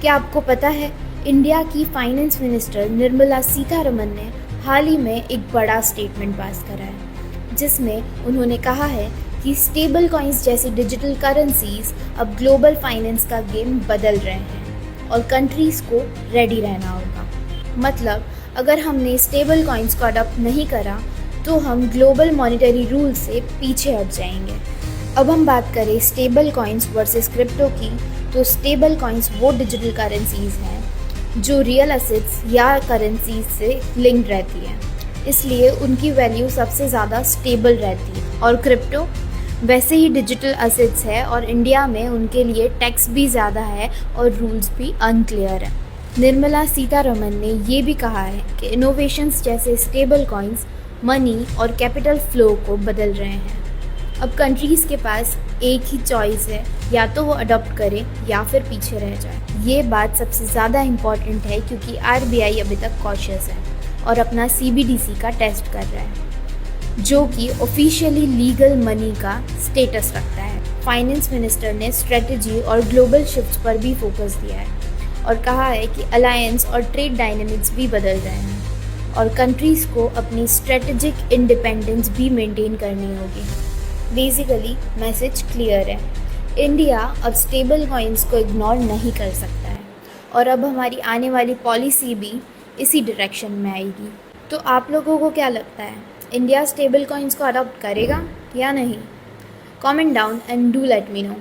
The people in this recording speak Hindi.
क्या आपको पता है, इंडिया की फाइनेंस मिनिस्टर निर्मला सीतारमण ने हाल ही में एक बड़ा स्टेटमेंट पास करा है, जिसमें उन्होंने कहा है कि स्टेबल कॉइन्स जैसी डिजिटल करेंसीज अब ग्लोबल फाइनेंस का गेम बदल रहे हैं और कंट्रीज़ को रेडी रहना होगा। मतलब, अगर हमने स्टेबल कॉइन्स को अडॉप्ट नहीं करा तो हम ग्लोबल मॉनेटरी रूल से पीछे हट जाएंगे। अब हम बात करें स्टेबल कॉइन्स वर्सेस क्रिप्टो की, तो स्टेबल कॉइन्स वो डिजिटल करेंसीज हैं जो रियल असेट्स या करेंसीज से लिंक्ड रहती हैं, इसलिए उनकी वैल्यू सबसे ज़्यादा स्टेबल रहती है। और क्रिप्टो वैसे ही डिजिटल असेट्स है और इंडिया में उनके लिए टैक्स भी ज़्यादा है और रूल्स भी अनक्लियर है। निर्मला सीतारमण ने ये भी कहा है कि इनोवेशंस जैसे स्टेबल कॉइन्स मनी और कैपिटल फ्लो को बदल रहे हैं। अब कंट्रीज़ के पास एक ही चॉइस है, या तो वो अडॉप्ट करें या फिर पीछे रह जाए। ये बात सबसे ज़्यादा इम्पॉर्टेंट है क्योंकि आरबीआई अभी तक कॉशियस है और अपना सीबीडीसी का टेस्ट कर रहा है, जो कि ऑफिशियली लीगल मनी का स्टेटस रखता है। फाइनेंस मिनिस्टर ने स्ट्रेटजी और ग्लोबल शिफ्ट्स पर भी फोकस दिया है और कहा है कि अलायंस और ट्रेड डायनेमिक्स भी बदल रहे हैं और कंट्रीज़ को अपनी स्ट्रेटेजिक इंडिपेंडेंस भी मेंटेन करनी होगी। बेसिकली मैसेज क्लियर है, इंडिया अब स्टेबल कॉइन्स को इग्नोर नहीं कर सकता है और अब हमारी आने वाली पॉलिसी भी इसी डायरेक्शन में आएगी। तो आप लोगों को क्या लगता है, इंडिया स्टेबल कॉइन्स को अडॉप्ट करेगा या नहीं? Comment down and do let me know.